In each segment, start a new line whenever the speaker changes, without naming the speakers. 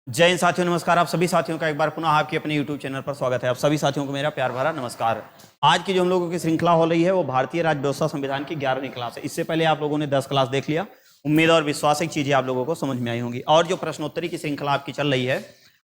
जय हिंद साथियों, नमस्कार। आप सभी साथियों का एक बार पुनः आपके अपने YouTube चैनल पर स्वागत है। आप सभी साथियों को मेरा प्यार भरा नमस्कार। आज की जो हम लोगों की श्रृंखला हो रही है वो भारतीय राज्य व्यवस्था संविधान की 11वीं क्लास है। इससे पहले आप लोगों ने 10 क्लास देख लिया। उम्मीद और विश्वास है चीजें आप लोगों को समझ में आई होंगी। और जो प्रश्नोत्तरी की श्रृंखला आपकी चल रही है,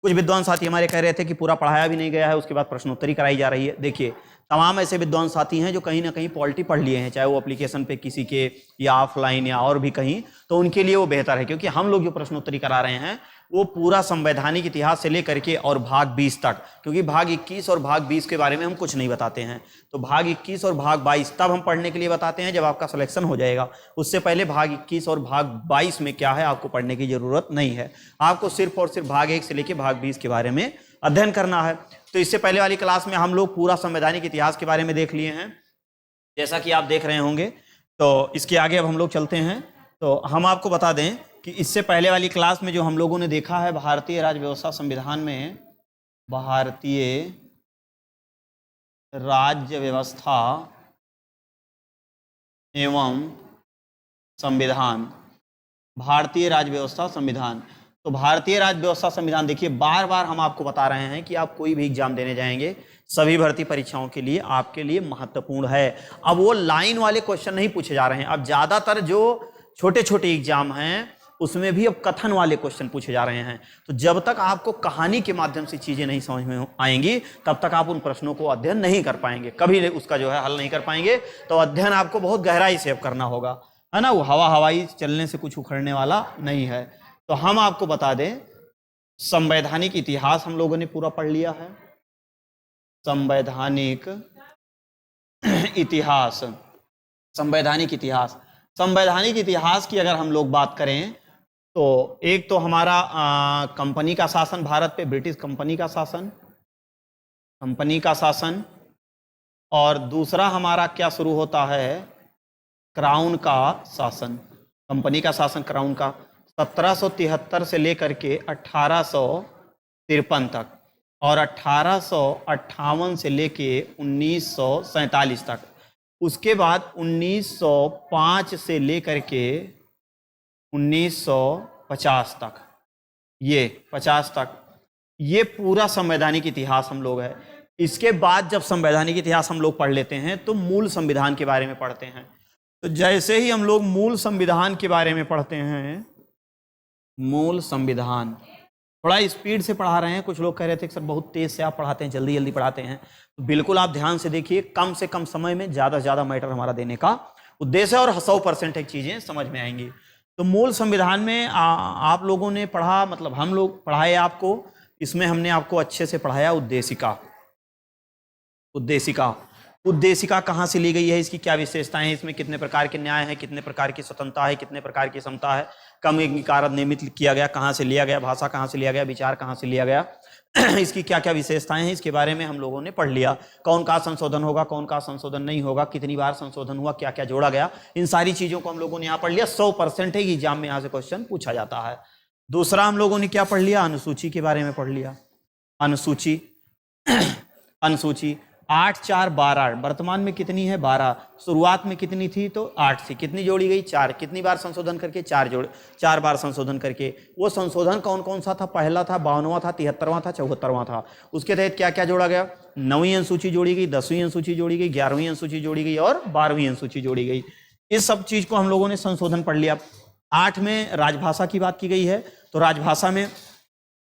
कुछ विद्वान साथी हमारे कह रहे थे कि पूरा पढ़ाया भी नहीं गया है, उसके बाद प्रश्नोत्तरी कराई जा रही है। देखिए, तमाम ऐसे विद्वान साथी हैं जो कहीं ना कहीं पॉलिटी पढ़ लिए हैं, चाहे वो एप्लीकेशन पे किसी के या ऑफलाइन या और भी कहीं, तो उनके लिए वो बेहतर है। क्योंकि हम लोग जो प्रश्नोत्तरी करा रहे हैं वो पूरा संवैधानिक इतिहास से लेकर के और भाग 20 तक, क्योंकि भाग 21 और भाग 20 के बारे में हम कुछ नहीं बताते हैं। तो भाग 21 और भाग 22 तब हम पढ़ने के लिए बताते हैं जब आपका सिलेक्शन हो जाएगा। उससे पहले भाग 21 और भाग 22 में क्या है आपको पढ़ने की जरूरत नहीं है। आपको सिर्फ और सिर्फ भाग 1 से लेकर भाग 20 के बारे में अध्ययन करना है। तो इससे पहले वाली क्लास में हम लोग पूरा संवैधानिक इतिहास के बारे में देख लिए हैं, जैसा कि आप देख रहे होंगे। तो इसके आगे अब हम लोग चलते हैं। तो हम आपको बता दें कि इससे पहले वाली क्लास में जो हम लोगों ने देखा है भारतीय राज्य व्यवस्था संविधान में, भारतीय राज्य व्यवस्था एवं संविधान, भारतीय राज्य व्यवस्था संविधान। तो भारतीय राज्य व्यवस्था संविधान, देखिए बार बार हम आपको बता रहे हैं कि आप कोई भी एग्जाम देने जाएंगे सभी भर्ती परीक्षाओं के लिए आपके लिए महत्वपूर्ण है। अब वो लाइन वाले क्वेश्चन नहीं पूछे जा रहे हैं। अब ज्यादातर जो छोटे छोटे एग्जाम हैं उसमें भी अब कथन वाले क्वेश्चन पूछे जा रहे हैं। तो जब तक आपको कहानी के माध्यम से चीजें नहीं समझ में आएंगी तब तक आप उन प्रश्नों को अध्ययन नहीं कर पाएंगे, कभी उसका जो है हल नहीं कर पाएंगे। तो अध्ययन आपको बहुत गहराई से अब करना होगा, है ना। वो हवाई चलने से कुछ उखड़ने वाला नहीं है। तो हम आपको बता दें, संवैधानिक इतिहास हम लोगों ने पूरा पढ़ लिया है। संवैधानिक इतिहास, संवैधानिक इतिहास, संवैधानिक इतिहास की अगर हम लोग बात करें तो एक तो हमारा कंपनी का शासन, भारत पे ब्रिटिश कंपनी का शासन, कंपनी का शासन। और दूसरा हमारा क्या शुरू होता है, क्राउन का शासन। कंपनी का शासन, क्राउन का 1773 से लेकर के 1853 तक, और 1858 से लेके 1947 तक। उसके बाद 1905 से लेकर के 1950 तक, ये 50 तक, ये पूरा संवैधानिक इतिहास हम लोग है। इसके बाद जब संवैधानिक इतिहास हम लोग पढ़ लेते हैं तो मूल संविधान के बारे में पढ़ते हैं। तो जैसे ही हम लोग मूल संविधान के बारे में पढ़ते हैं, मूल संविधान, थोड़ा स्पीड से पढ़ा रहे हैं। कुछ लोग कह रहे थे कि सर बहुत तेज से आप पढ़ाते हैं, जल्दी जल्दी पढ़ाते हैं। तो बिल्कुल आप ध्यान से देखिए, कम से कम समय में ज़्यादा से ज़्यादा मैटर हमारा देने का उद्देश्य है और 100% एक चीज़ें समझ में आएंगी। तो मूल संविधान में आप लोगों ने पढ़ा, मतलब हम लोग पढ़ाए आपको। इसमें हमने आपको अच्छे से पढ़ाया उद्देशिका। उद्देशिका, उद्देशिका कहाँ से ली गई है, इसकी क्या विशेषताएं हैं, इसमें कितने प्रकार के न्याय है, कितने प्रकार की स्वतंत्रता है, कितने प्रकार की समता है, कम अंगीकार नियमित किया गया, कहाँ से लिया गया, भाषा कहाँ से लिया गया, विचार कहाँ से लिया गया, इसकी क्या क्या विशेषताएं हैं, इसके बारे में हम लोगों ने पढ़ लिया। कौन का संशोधन होगा, कौन का संशोधन नहीं होगा, कितनी बार संशोधन हुआ, क्या क्या जोड़ा गया, इन सारी चीजों को हम लोगों ने यहाँ पढ़ लिया। 100% है एग्जाम में यहाँ से क्वेश्चन पूछा जाता है। दूसरा हम लोगों ने क्या पढ़ लिया, अनुसूची के बारे में पढ़ लिया। अनुसूची, अनुसूची 8, 4, 12, वर्तमान में कितनी है 12, शुरुआत में कितनी थी तो 8 थी, कितनी जोड़ी गई 4, कितनी बार संशोधन करके 4 बार संशोधन करके। वो संशोधन कौन कौन सा था, पहला था, 52वां था, 73वां था, 74वां था। उसके तहत क्या क्या जोड़ा गया, 9वीं अनुसूची जोड़ी गई, 10वीं अनुसूची जोड़ी गई, 11वीं अनुसूची जोड़ी गई और 12वीं अनुसूची जोड़ी गई। इस सब चीज को हम लोगों ने संशोधन पढ़ लिया। 8 में राजभाषा की बात की गई है। तो राजभाषा में,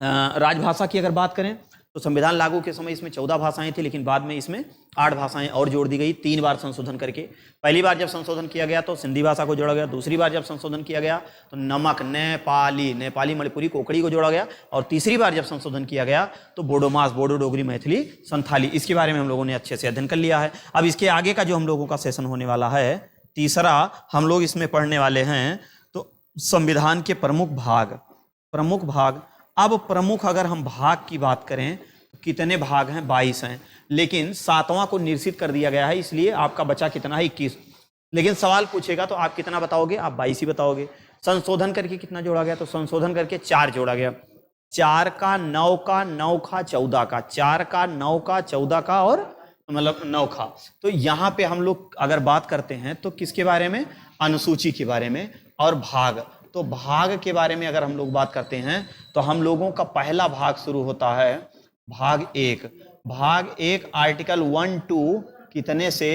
राजभाषा की अगर बात करें तो संविधान लागू के समय इसमें 14 भाषाएं थी, लेकिन बाद में इसमें 8 भाषाएं और जोड़ दी गई, 3 बार संशोधन करके। पहली बार जब संशोधन किया गया तो सिंधी भाषा को जोड़ा गया। दूसरी बार जब संशोधन किया गया तो नमक, नेपाली, नेपाली मणिपुरी, कोकड़ी को जोड़ा गया। और तीसरी बार जब संशोधन किया गया तो बोडोमास, बोडो, डोगरी, मैथिली, संथाली, इसके बारे में हम लोगों ने अच्छे से अध्ययन कर लिया है। अब इसके आगे का जो हम लोगों का सेशन होने वाला है, तीसरा हम लोग इसमें पढ़ने वाले हैं तो संविधान के प्रमुख भाग। प्रमुख भाग, अब प्रमुख अगर हम भाग की बात करें तो कितने भाग हैं, 22 हैं, लेकिन 7वां को निश्चित कर दिया गया है, इसलिए आपका बचा कितना है, 21। लेकिन सवाल पूछेगा तो आप कितना बताओगे, आप 22 ही बताओगे। संशोधन करके कितना जोड़ा गया, तो संशोधन करके 4 जोड़ा गया। 4 का 9 का 9 का 14 का, 4 का 9 का 14 का और मतलब 9 का। तो यहाँ पे हम लोग अगर बात करते हैं तो किसके बारे में, अनुसूची के बारे में। और भाग, तो भाग के बारे में अगर हम लोग बात करते हैं तो हम लोगों का पहला भाग शुरू होता है भाग 1। भाग 1 आर्टिकल 1 to कितने से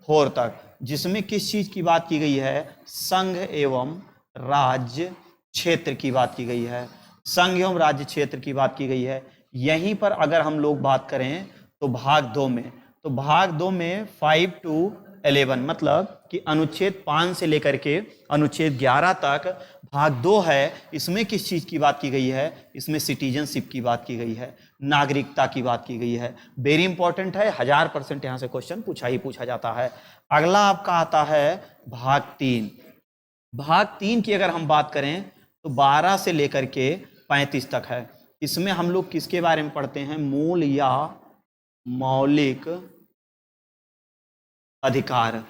4 तक, जिसमें किस चीज की बात की गई है, संघ एवं राज्य क्षेत्र की बात की गई है। संघ एवं राज्य क्षेत्र की बात की गई है। यहीं पर अगर हम लोग बात करें तो भाग 2 में, तो भाग 2 में 5 to 11 मतलब कि अनुच्छेद 5 से लेकर के अनुच्छेद 11 तक भाग 2 है। इसमें किस चीज की बात की गई है, इसमें सिटीजनशिप की बात की गई है, नागरिकता की बात की गई है। वेरी इंपॉर्टेंट है, 1000% यहां से क्वेश्चन पूछा जाता है। अगला आपका आता है भाग 3। भाग 3 की अगर हम बात करें तो 12 से लेकर के 35 तक है। इसमें हम लोग किसके बारे में पढ़ते हैं, मूल या मौलिक अधिकार।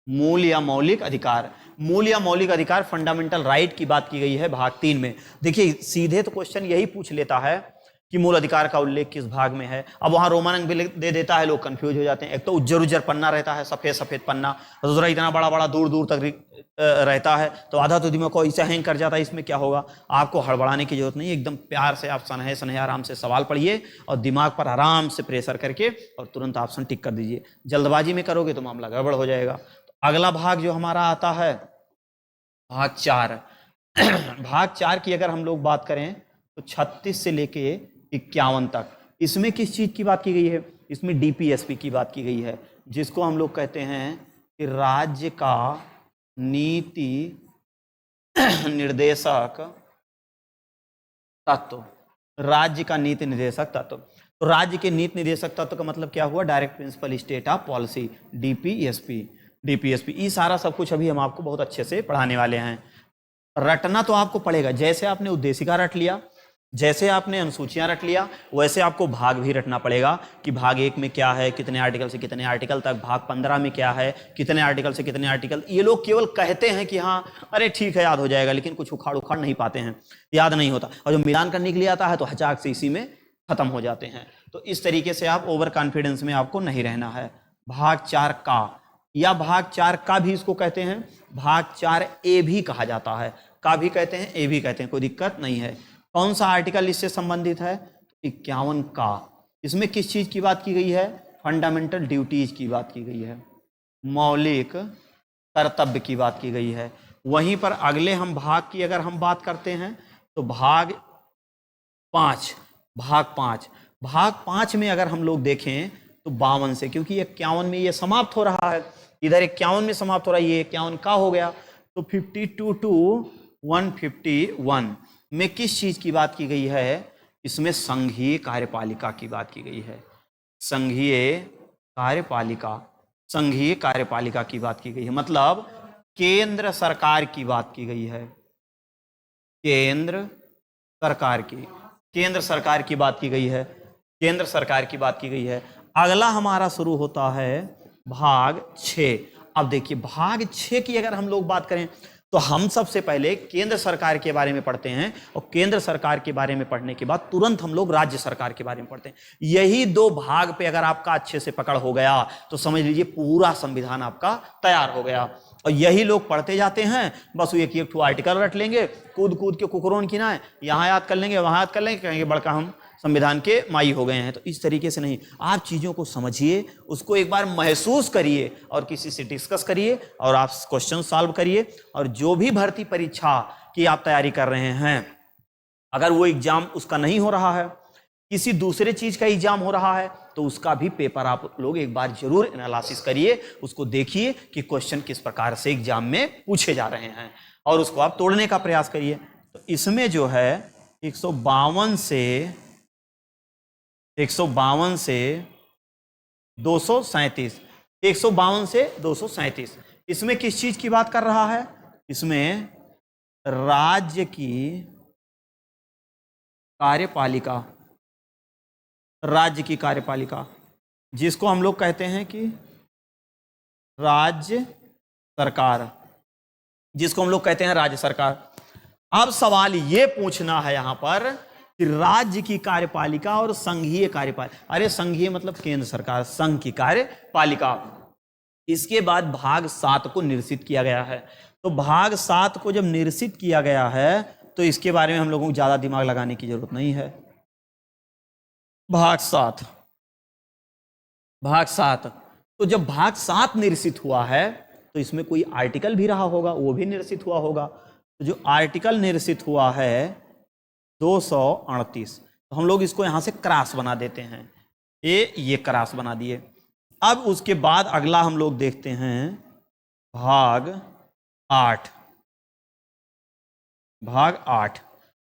मूल या मौलिक अधिकार, मूल या मौलिक अधिकार फंडामेंटल राइट की बात की गई है भाग 3 में। देखिए सीधे तो क्वेश्चन यही पूछ लेता है कि मूल अधिकार का उल्लेख किस भाग में है। अब वहां रोमन अंक भी दे देता है, लोग कंफ्यूज हो जाते हैं। एक तो उज्जर उज्जर पन्ना रहता है, सफेद सफेद पन्ना, दूसरा इतना बड़ा बड़ा दूर दूर तक रहता है, तो आधा तो दिमाग को ऐसे हैंग कर जाता है। इसमें क्या होगा, आपको हड़बड़ाने की जरूरत नहीं, एकदम प्यार से आप सनहे सनहे आराम से सवाल पढ़िए और दिमाग पर आराम से प्रेशर करके और तुरंत ऑप्शन टिक कर दीजिए। जल्दबाजी में करोगे तो मामला गड़बड़ हो जाएगा। तो अगला भाग जो हमारा आता है भाग 4। भाग 4 की अगर हम लोग बात करें तो 36 से लेके 51 तक, इसमें किस चीज की बात की गई है, इसमें डीपीएसपी की बात की गई है, जिसको हम लोग कहते हैं कि राज्य का नीति निर्देशक तत्व। राज्य का नीति निर्देशक तत्व, तो राज्य के नीति निर्देशक तत्व का मतलब क्या हुआ, direct principle state of policy, DPSP. ये सारा सब कुछ अभी हम आपको बहुत अच्छे से पढ़ाने वाले हैं। रटना तो आपको पड़ेगा, जैसे आपने उद्देशिका रट लिया, जैसे आपने अनुसूचियां रट लिया, वैसे आपको भाग भी रटना पड़ेगा कि भाग 1 में क्या है, कितने आर्टिकल से कितने आर्टिकल तक, भाग 15 में क्या है, कितने आर्टिकल से कितने आर्टिकल। ये लोग केवल कहते हैं कि हाँ अरे ठीक है याद हो जाएगा, लेकिन कुछ उखाड़ उखाड़ नहीं पाते हैं, याद नहीं होता, और जो मिलान करने के लिए आता है तो हचाक से इसी में खत्म हो जाते हैं। तो इस तरीके से आप ओवर कॉन्फिडेंस में आपको नहीं रहना है। भाग 4 का या भाग 4 का भी इसको कहते हैं, भाग 4A भी कहा जाता है, का भी कहते हैं, ए भी कहते हैं, कोई दिक्कत नहीं है। कौन सा आर्टिकल इससे संबंधित है, 51 का। इसमें किस चीज की बात की गई है, फंडामेंटल ड्यूटीज की बात की गई है, मौलिक कर्तव्य की बात की गई है। वहीं पर अगले हम भाग की अगर हम बात करते हैं तो भाग 5, भाग 5 में अगर हम लोग देखें तो 52 से, क्योंकि 51 में ये समाप्त हो रहा है, इधर 51 में समाप्त हो रहा है, ये 51 का हो गया, तो 52 to 151 में किस चीज की बात की गई है, इसमें संघीय कार्यपालिका की बात की गई है, संघीय कार्यपालिका की बात की गई है, मतलब केंद्र सरकार की बात की गई है, केंद्र सरकार की बात की गई है, केंद्र सरकार की बात की गई है। अगला हमारा शुरू होता है भाग 6। अब देखिए भाग 6 की अगर हम लोग बात करें तो हम सबसे पहले केंद्र सरकार के बारे में पढ़ते हैं, और केंद्र सरकार के बारे में पढ़ने के बाद तुरंत हम लोग राज्य सरकार के बारे में पढ़ते हैं। यही 2 भाग पे अगर आपका अच्छे से पकड़ हो गया तो समझ लीजिए पूरा संविधान आपका तैयार हो गया। और यही लोग पढ़ते जाते हैं, बस वो एक ठो आर्टिकल रट लेंगे, कूद के कुकरों की ना, यहाँ याद कर लेंगे, वहाँ याद कर लेंगे, कहेंगे बड़का हम संविधान के माई हो गए हैं। तो इस तरीके से नहीं, आप चीज़ों को समझिए, उसको एक बार महसूस करिए और किसी से डिस्कस करिए और आप क्वेश्चन सॉल्व करिए। और जो भी भर्ती परीक्षा की आप तैयारी कर रहे हैं, अगर वो एग्जाम उसका नहीं हो रहा है, किसी दूसरे चीज का एग्जाम हो रहा है, तो उसका भी पेपर आप लोग एक बार जरूर एनालिसिस करिए, उसको देखिए कि क्वेश्चन किस प्रकार से एग्जाम में पूछे जा रहे हैं और उसको आप तोड़ने का प्रयास करिए। तो इसमें जो है 152 से 237, 152 से 237, इसमें किस चीज की बात कर रहा है, इसमें राज्य की कार्यपालिका, जिसको हम लोग कहते हैं कि राज्य सरकार, अब सवाल ये पूछना है यहां पर कि राज्य की कार्यपालिका और संघीय कार्यपालिका, अरे संघीय मतलब केंद्र सरकार, संघ की कार्यपालिका। इसके बाद भाग 7 को निरसित किया गया है। तो भाग 7 को जब निरसित किया गया है तो इसके बारे में हम लोगों को ज्यादा दिमाग लगाने की जरूरत नहीं है। भाग 7, भाग 7, तो जब भाग 7 निरसित हुआ है तो इसमें कोई आर्टिकल भी रहा होगा, वो भी निरसित हुआ होगा। तो जो आर्टिकल निरसित हुआ है 238, तो हम लोग इसको यहां से क्रॉस बना देते हैं, ये क्रॉस बना दिए। अब उसके बाद अगला हम लोग देखते हैं भाग 8। भाग 8,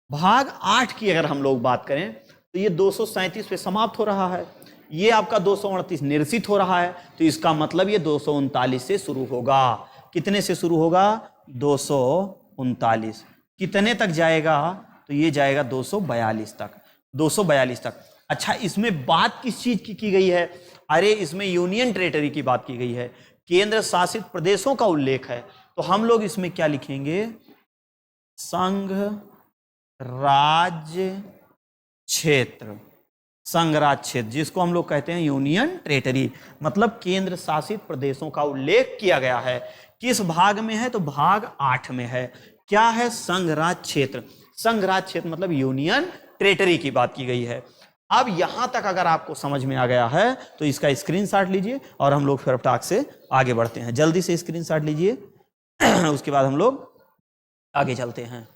भाग 8 की अगर हम लोग बात करें तो ये 237 पे समाप्त हो रहा है, ये आपका 238 निरसित हो रहा है, तो इसका मतलब ये 239 से शुरू होगा। कितने से शुरू होगा? 239। कितने तक जाएगा? तो ये जाएगा 242 तक, 242 तक। अच्छा, इसमें बात किस चीज की गई है? अरे इसमें यूनियन टेरिटरी की बात की गई है, केंद्र शासित प्रदेशों का उल्लेख है। तो हम लोग इसमें क्या लिखेंगे? संघ राज्य क्षेत्र, संघ राज्य क्षेत्र, जिसको हम लोग कहते हैं यूनियन टेरिटरी, मतलब केंद्र शासित प्रदेशों का उल्लेख किया गया है। किस भाग में है? तो भाग 8 में है। क्या है? संघ राज्य क्षेत्र। संघ राज्य क्षेत्र मतलब यूनियन टेरिटरी की बात की गई है। अब यहां तक अगर आपको समझ में आ गया है तो इसका स्क्रीनशॉट लीजिए और हम लोग फिर टाक से आगे बढ़ते हैं। जल्दी से स्क्रीनशॉट लीजिए उसके बाद हम लोग आगे चलते हैं।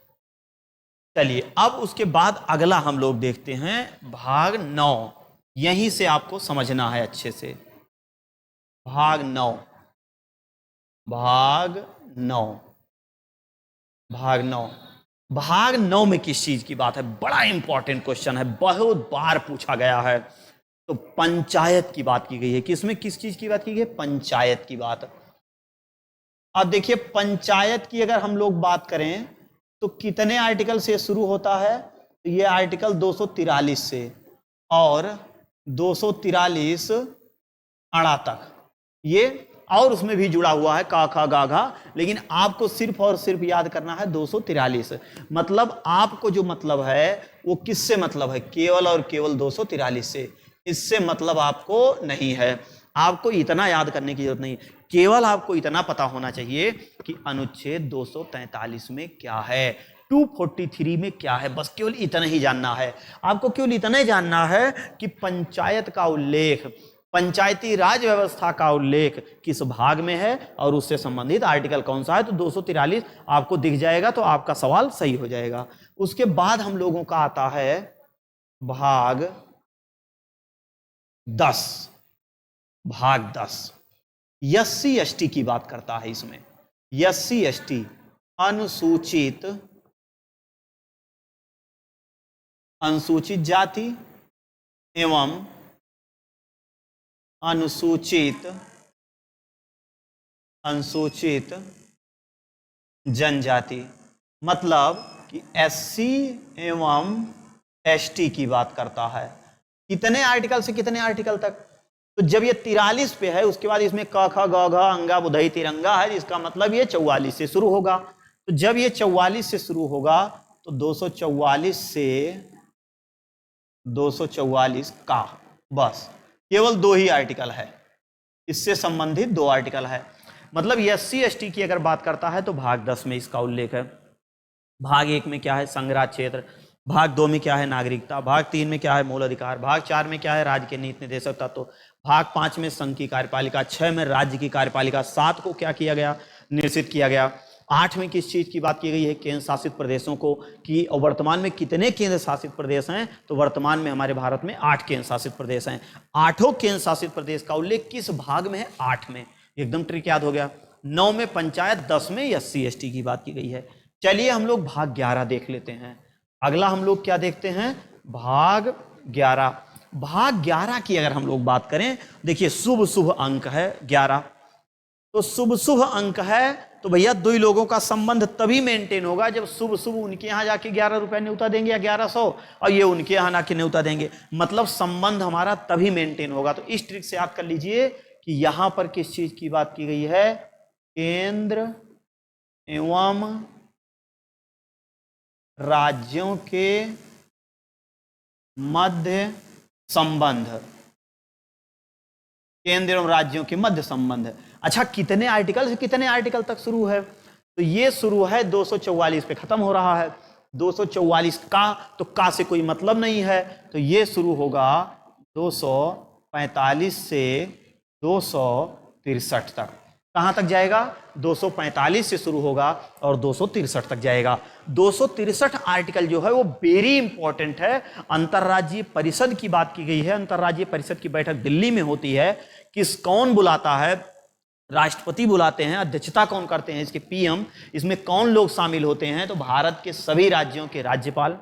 चलिए, अब उसके बाद अगला हम लोग देखते हैं भाग 9। यहीं से आपको समझना है अच्छे से। भाग 9, भाग 9, भाग 9, भाग 9 में किस चीज की बात है? बड़ा इंपॉर्टेंट क्वेश्चन है, बहुत बार पूछा गया है। तो पंचायत की बात की गई है। किसमें किस चीज की बात की गई है? पंचायत की बात। अब देखिए, पंचायत की अगर हम लोग बात करें तो कितने आर्टिकल से शुरू होता है? तो ये आर्टिकल 243 से और 243 अड़ा तक, ये और उसमें भी जुड़ा हुआ है का खा गा घा, लेकिन आपको सिर्फ और सिर्फ याद करना है 243। मतलब आपको जो मतलब है वो किससे मतलब है? केवल और केवल 243 से। इससे मतलब आपको नहीं है। आपको इतना याद करने की जरूरत नहीं, केवल आपको इतना पता होना चाहिए कि अनुच्छेद 243 में क्या है, 243 में क्या है, बस केवल इतना ही जानना है। आपको केवल इतना ही जानना है कि पंचायत का उल्लेख, पंचायती राज व्यवस्था का उल्लेख किस भाग में है और उससे संबंधित आर्टिकल कौन सा है। तो 243 आपको दिख जाएगा तो आपका सवाल सही हो जाएगा। उसके बाद हम लोगों का आता है भाग 10। भाग 10 एससी एसटी की बात करता है। इसमें एससी एसटी अनुसूचित जाति एवं अनुसूचित जनजाति, मतलब कि एससी एवं एसटी की बात करता है। कितने आर्टिकल से कितने आर्टिकल तक? तो जब ये 43 पे है, उसके बाद इसमें क ख ग घ अंगा बुधई तिरंगा है, जिसका मतलब ये 44 से शुरू होगा। तो जब ये 44 से शुरू होगा तो 244 से 244 का बस केवल 2 ही आर्टिकल है, इससे संबंधित 2 आर्टिकल है। मतलब एससी एसटी की अगर बात करता है तो भाग 10 में इसका उल्लेख है। भाग 1 में क्या है? संघ राज्य क्षेत्र। भाग 2 में क्या है? नागरिकता। भाग 3 में क्या है? मूल अधिकार। भाग 4 में क्या है? राज्य के नीति निर्देशक तत्व। भाग 5 में संघ की कार्यपालिका। 6 में राज्य की कार्यपालिका। 7 को क्या किया गया? निश्चित किया गया। 8 में किस चीज की बात की गई है? केंद्र शासित प्रदेशों को, कि वर्तमान में कितने केंद्र शासित प्रदेश हैं? तो वर्तमान में हमारे भारत में 8 केंद्र शासित प्रदेश हैं। 8 केंद्र शासित प्रदेश का उल्लेख किस भाग में है? 8 में। एकदम ट्रिक याद हो गया। 9 में पंचायत, 10 में एससी एसटी की बात की गई है। चलिए हम लोग भाग 11 देख लेते हैं। अगला हम लोग क्या देखते हैं? भाग 11। भाग 11 की अगर हम लोग बात करें, देखिए शुभ शुभ अंक है 11। तो शुभ शुभ अंक है तो भैया 2 लोगों का संबंध तभी मेंटेन होगा जब शुभ शुभ उनके यहां जाके 11 रुपए न्योता देंगे या 1100, और ये उनके यहां आके न्योता देंगे, मतलब संबंध हमारा तभी मेंटेन होगा। तो इस ट्रिक से याद कर लीजिए कि यहां पर किस चीज की बात की गई है? केंद्र एवं राज्यों के मध्य संबंध, केंद्र एवं राज्यों के मध्य संबंध। अच्छा, कितने आर्टिकल से कितने आर्टिकल तक शुरू है? तो ये शुरू है 244 पे, खत्म हो रहा है 244 का, तो का से कोई मतलब नहीं है, तो ये शुरू होगा 245 से 263 तक। कहां तक जाएगा? 245 से शुरू होगा और 263 तक जाएगा। 263 आर्टिकल जो है वो वेरी इंपॉर्टेंट है। अंतर्राज्यीय परिषद की बात की गई है। अंतर्राज्यीय परिषद की बैठक दिल्ली में होती है। कौन बुलाता है? राष्ट्रपति बुलाते हैं। अध्यक्षता कौन करते हैं? इसके पीएम। इसमें कौन लोग शामिल होते हैं? तो भारत के सभी राज्यों के राज्यपाल,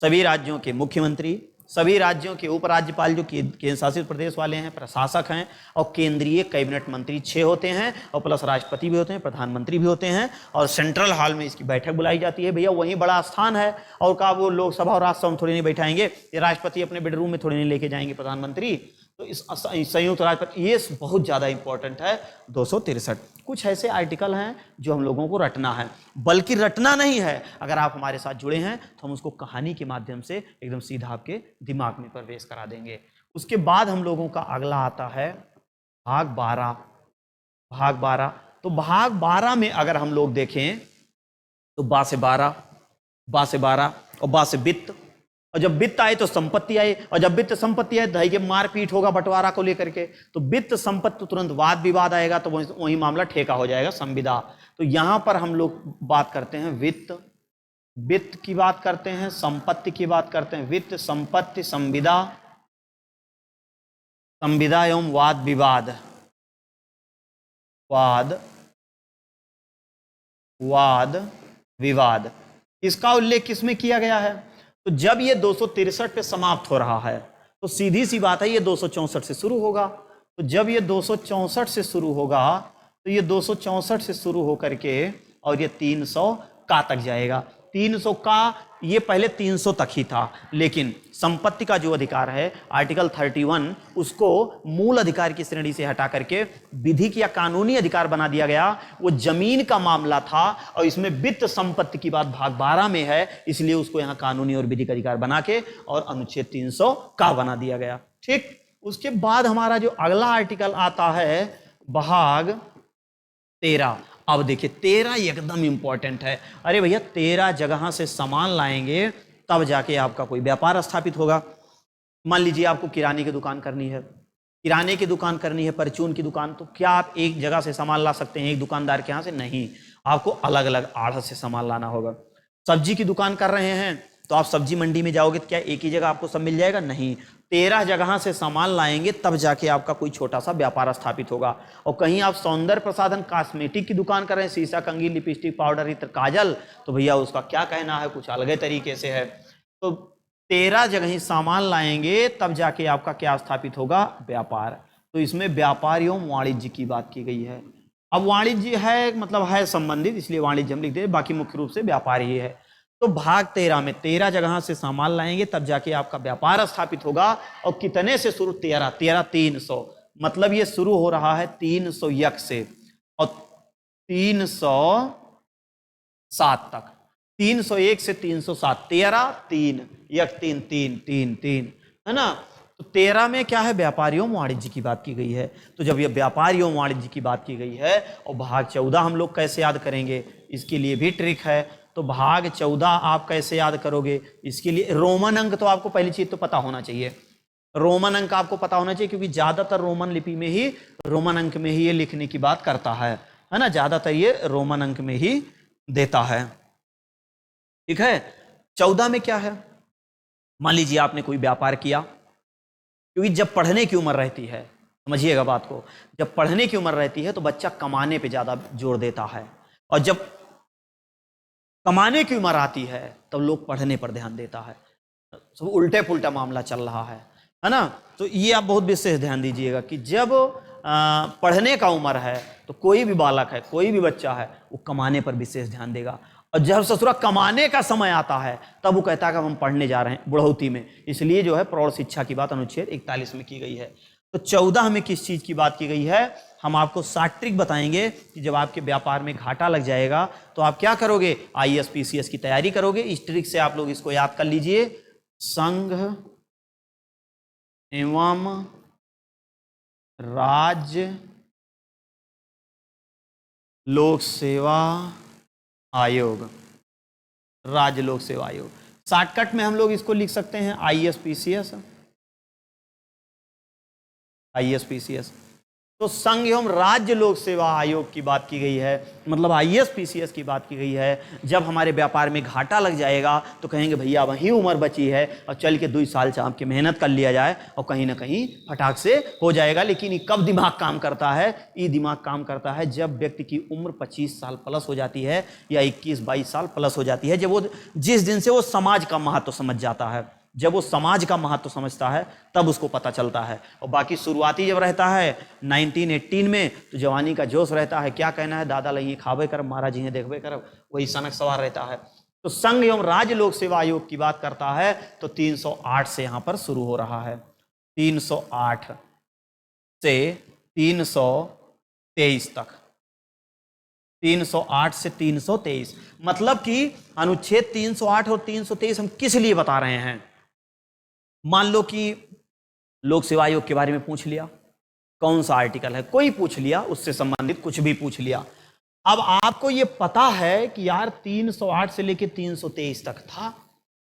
सभी राज्यों के मुख्यमंत्री, सभी राज्यों के उपराज्यपाल जो केंद्र शासित प्रदेश वाले हैं, प्रशासक हैं, और केंद्रीय कैबिनेट मंत्री 6 होते हैं, और प्लस राष्ट्रपति भी होते हैं, प्रधानमंत्री भी होते हैं। और सेंट्रल हॉल में इसकी बैठक बुलाई जाती है। भैया वहीं बड़ा स्थान है, और का वो लोकसभा और राज्यसभा में थोड़ी नहीं बैठाएंगे, ये राष्ट्रपति अपने बेडरूम में थोड़ी नहीं लेके जाएंगे प्रधानमंत्री। तो इस संयुक्त राष्ट्र, ये बहुत ज़्यादा इंपॉर्टेंट है 263। कुछ ऐसे आर्टिकल हैं जो हम लोगों को रटना है, बल्कि रटना नहीं है, अगर आप हमारे साथ जुड़े हैं तो हम उसको कहानी के माध्यम से एकदम सीधा आपके दिमाग में प्रवेश करा देंगे। उसके बाद हम लोगों का अगला आता है भाग 12। भाग 12, तो भाग 12 में अगर हम लोग देखें तो बा से 12, बा से 12 और बा से वित्त, और जब वित्त आए तो संपत्ति आए, और जब वित्त संपत्ति आए तो मारपीट होगा बंटवारा को लेकर के। तो वित्त संपत्ति तुरंत वाद विवाद आएगा, तो वही मामला ठेका हो जाएगा, संविदा। तो यहां पर हम लोग बात करते हैं वित्त की बात करते हैं, संपत्ति की बात करते हैं। वित्त, संपत्ति, संविदा, संविदा एवं वाद विवाद, वाद विवाद। इसका उल्लेख किसमें किया गया है? तो जब ये 263 पे समाप्त हो रहा है, तो सीधी सी बात है ये 264 से शुरू होगा। तो जब ये 264 से शुरू होगा, तो ये 264 से शुरू होकर के और ये 300 का तक जाएगा। 300 का, ये पहले 300 तक ही था, लेकिन संपत्ति का जो अधिकार है आर्टिकल 31, उसको मूल अधिकार की श्रेणी से हटा करके विधिक या कानूनी अधिकार बना दिया गया। वो जमीन का मामला था, और इसमें वित्त संपत्ति की बात भाग 12 में है, इसलिए उसको यहां कानूनी और विधिक अधिकार बना के और अनुच्छेद 300 का बना दिया गया। ठीक, उसके बाद हमारा जो अगला आर्टिकल आता है भाग 13। अब देखिए 13 एकदम इंपॉर्टेंट है। अरे भैया 13 जगह से सामान लाएंगे तब जाके आपका कोई व्यापार स्थापित होगा। मान लीजिए आपको किराने की दुकान करनी है, किराने की दुकान करनी है, परचून की दुकान, तो क्या आप एक जगह से सामान ला सकते हैं एक दुकानदार के यहाँ से? नहीं, आपको अलग अलग आढ़त से सामान लाना होगा। सब्जी की दुकान कर रहे हैं तो आप सब्जी मंडी में जाओगे तो क्या एक ही जगह आपको सब मिल जाएगा? नहीं, 13 जगह से सामान लाएंगे तब जाके आपका कोई छोटा सा व्यापार स्थापित होगा। और कहीं आप सौंदर्य प्रसाधन कॉस्मेटिक की दुकान कर रहे हैं, शीशा, कंघी, लिपस्टिक, पाउडर, इत्र, काजल, तो भैया उसका क्या कहना है, कुछ अलग तरीके से है। तो 13 जगह ही सामान लाएंगे तब जाके आपका क्या स्थापित होगा? व्यापार। तो इसमें व्यापार एवं वाणिज्य की बात की गई है। अब वाणिज्य है मतलब है संबंधित, इसलिए वाणिज्य हम लिख दे, बाकी मुख्य रूप से व्यापार ही है। तो भाग 13 में 13 जगह से सामान लाएंगे तब जाके आपका व्यापार स्थापित होगा। और कितने से शुरू? 13, 300, मतलब ये शुरू हो रहा है 300 यक से और 307 तक। 301 से 307, 13, 3 यक 3, 3, 3, 3, है ना। तो 13 में क्या है? व्यापार एवं वाणिज्य की बात की गई है। तो जब ये व्यापार एवं वाणिज्य की बात की गई है, और भाग 14 हम लोग कैसे याद करेंगे, इसके लिए भी ट्रिक है। तो भाग 14 आप कैसे याद करोगे? इसके लिए रोमन अंक तो आपको पहली चीज तो पता होना चाहिए, रोमन अंक आपको पता होना चाहिए, क्योंकि ज्यादातर रोमन लिपि में ही, रोमन अंक में ही ये लिखने की बात करता है ना, ज्यादातर ये रोमन अंक में ही देता है। ठीक है। 14 में क्या है? मान लीजिए आपने कोई व्यापार किया, क्योंकि जब पढ़ने की उम्र रहती है, समझिएगा बात को, जब पढ़ने की उम्र रहती है तो बच्चा कमाने पे ज्यादा जोर देता है, और जब कमाने की उम्र आती है तब लोग पढ़ने पर ध्यान देता है। सब उल्टे पुल्टा मामला चल रहा है ना। तो ये आप बहुत विशेष ध्यान दीजिएगा कि जब पढ़ने का उम्र है तो कोई भी बालक है, कोई भी बच्चा है, वो कमाने पर विशेष ध्यान देगा। और जब ससुरा कमाने का समय आता है तब वो कहता है कि हम पढ़ने जा रहे हैं बुढ़ौती में। इसलिए जो है प्रौढ़ शिक्षा की बात अनुच्छेद 41 में की गई है। तो 14 में किस चीज की बात की गई है? हम आपको 60 ट्रिक बताएंगे कि जब आपके व्यापार में घाटा लग जाएगा तो आप क्या करोगे? IAS PCS की तैयारी करोगे। इस ट्रिक से आप लोग इसको याद कर लीजिए। संघ एवं राज्य लोक सेवा आयोग, राज्य लोक सेवा आयोग। शॉर्टकट में हम लोग इसको लिख सकते हैं ISPCS, ISPCS। तो संघ एवं राज्य लोक सेवा आयोग की बात की गई है, मतलब ISPCS की बात की गई है। जब हमारे व्यापार में घाटा लग जाएगा तो कहेंगे भैया वही उम्र बची है और चल के 2 साल चाम के मेहनत कर लिया जाए और कहीं ना कहीं फटाक से हो जाएगा। लेकिन ये कब दिमाग काम करता है? ये दिमाग काम करता है जब व्यक्ति की उम्र 25 साल प्लस हो जाती है या 21-22 साल प्लस हो जाती है, जब वो जिस दिन से वो समाज का महत्व समझ जाता है, जब वो समाज का महत्व समझता है तब उसको पता चलता है। और बाकी शुरुआती जब रहता है 1918 में तो जवानी का जोश रहता है, क्या कहना है दादा लही खावे कर महाराज जी देखबे कर, वही सनक सवार रहता है। तो संघ एवं राज्य लोक सेवा आयोग की बात करता है तो 308 से यहां पर शुरू हो रहा है, 308 से 323 तक, 308 से 323। मतलब कि अनुच्छेद 308 और 323 हम किस लिए बता रहे हैं? मान लो कि लोक सेवा आयोग के बारे में पूछ लिया, कौन सा आर्टिकल है, कोई पूछ लिया, उससे संबंधित कुछ भी पूछ लिया। अब आपको यह पता है कि यार 308 से लेकर 323 तक था,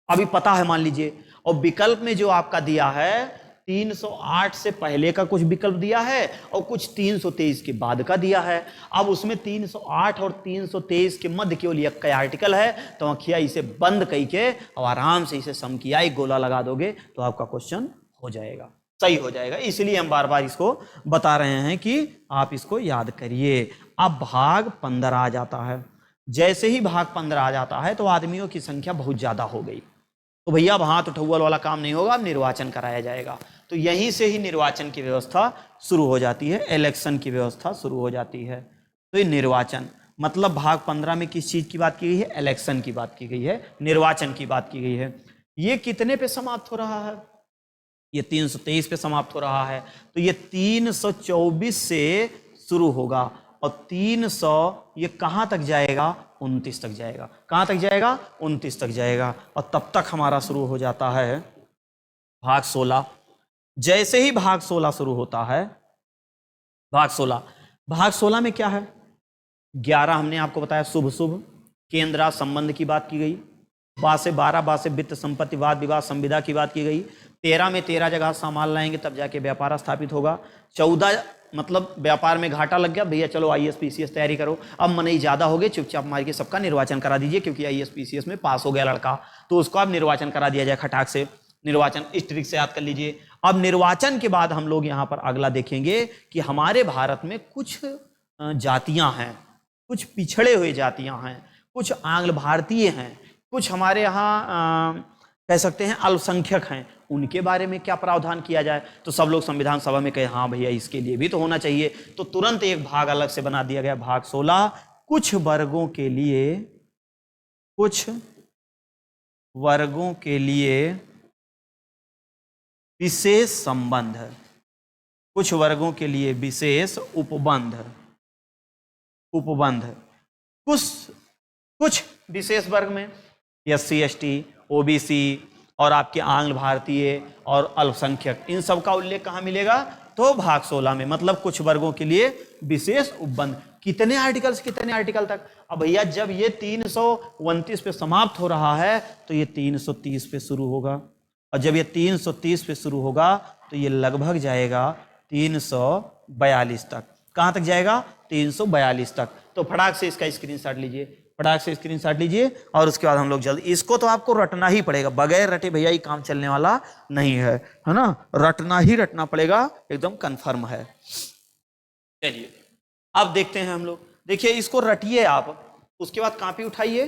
अभी पता है मान लीजिए, और विकल्प में जो आपका दिया है 308 से पहले का कुछ विकल्प दिया है और कुछ 323 के बाद का दिया है। अब उसमें 308 और 323 के मध्य केवल एक का आर्टिकल है, तो आखिया इसे बंद करके और आराम से इसे सम किया एक गोला लगा दोगे तो आपका क्वेश्चन हो जाएगा, सही हो जाएगा। इसलिए हम बार बार इसको बता रहे हैं कि आप इसको याद करिए। अब भाग 15 आ जाता है। जैसे ही भाग 15 आ जाता है तो आदमियों की संख्या बहुत ज्यादा हो गई, तो भैया अब हाथ उठौल वाला काम नहीं होगा, अब निर्वाचन कराया जाएगा। तो यहीं से ही निर्वाचन की व्यवस्था शुरू हो जाती है, इलेक्शन की व्यवस्था शुरू हो जाती है। तो ये निर्वाचन मतलब भाग 15 में किस चीज की बात की गई है? इलेक्शन की बात की गई है, निर्वाचन की बात की गई है। ये कितने पे समाप्त हो रहा है? ये 323 पे समाप्त हो रहा है। तो ये 324 से शुरू होगा और 300 ये कहां तक जाएगा? 29 तक जाएगा। कहां तक जाएगा? 29 तक जाएगा। और तब तक हमारा शुरू हो जाता है भाग 16। जैसे ही भाग 16 शुरू होता है, भाग 16 में क्या है? 11 हमने आपको बताया शुभ शुभ केंद्र संबंध की बात की गई, 12 से 12 12 से वित्त संपत्ति वाद विवाद संविदा की बात की गई, 13 में 13 जगह सामान लाएंगे तब जाके व्यापार स्थापित होगा, 14 मतलब व्यापार में घाटा लग गया भैया चलो ISPCS तैयारी करो, अब मनई ज्यादा हो गए चुपचाप मार के सबका निर्वाचन करा दीजिए क्योंकि ISPCS में पास हो गया लड़का तो उसको अब निर्वाचन करा दिया जाए खटाक से। निर्वाचन इस ट्रिक से याद कर लीजिए। अब निर्वाचन के बाद हम लोग यहाँ पर अगला देखेंगे कि हमारे भारत में कुछ जातियां हैं, कुछ पिछड़े हुए जातियां हैं, कुछ आंग्ल भारतीय हैं, कुछ हमारे यहाँ कह सकते हैं अल्पसंख्यक हैं, उनके बारे में क्या प्रावधान किया जाए। तो सब लोग संविधान सभा में कहे हाँ भैया इसके लिए भी तो होना चाहिए, तो तुरंत एक भाग अलग से बना दिया गया, भाग 16, कुछ वर्गों के लिए विशेष संबंध, कुछ वर्गों के लिए विशेष उपबंध, कुछ विशेष वर्ग में SC ST OBC और आपके आंग्ल भारतीय और अल्पसंख्यक, इन सब का उल्लेख कहां मिलेगा? तो भाग 16 में। मतलब कुछ वर्गों के लिए विशेष उपबंध। कितने आर्टिकल से कितने आर्टिकल तक? अब भैया जब ये 329 पे समाप्त हो रहा है तो ये 330 पे शुरू होगा, और जब ये 330 पे शुरू होगा तो ये लगभग जाएगा 342 तक। कहां तक जाएगा? 342 तक। तो फटाक से इसका स्क्रीनशॉट लीजिए, फटाक से स्क्रीनशॉट लीजिए, और उसके बाद हम लोग जल्द, इसको तो आपको रटना ही पड़ेगा, बगैर रटे भैया ये काम चलने वाला नहीं है ना, रटना ही रटना पड़ेगा, एकदम कंफर्म है। चलिए अब देखते हैं हम लोग। देखिए इसको रटिए आप, उसके बाद कॉपी उठाइए,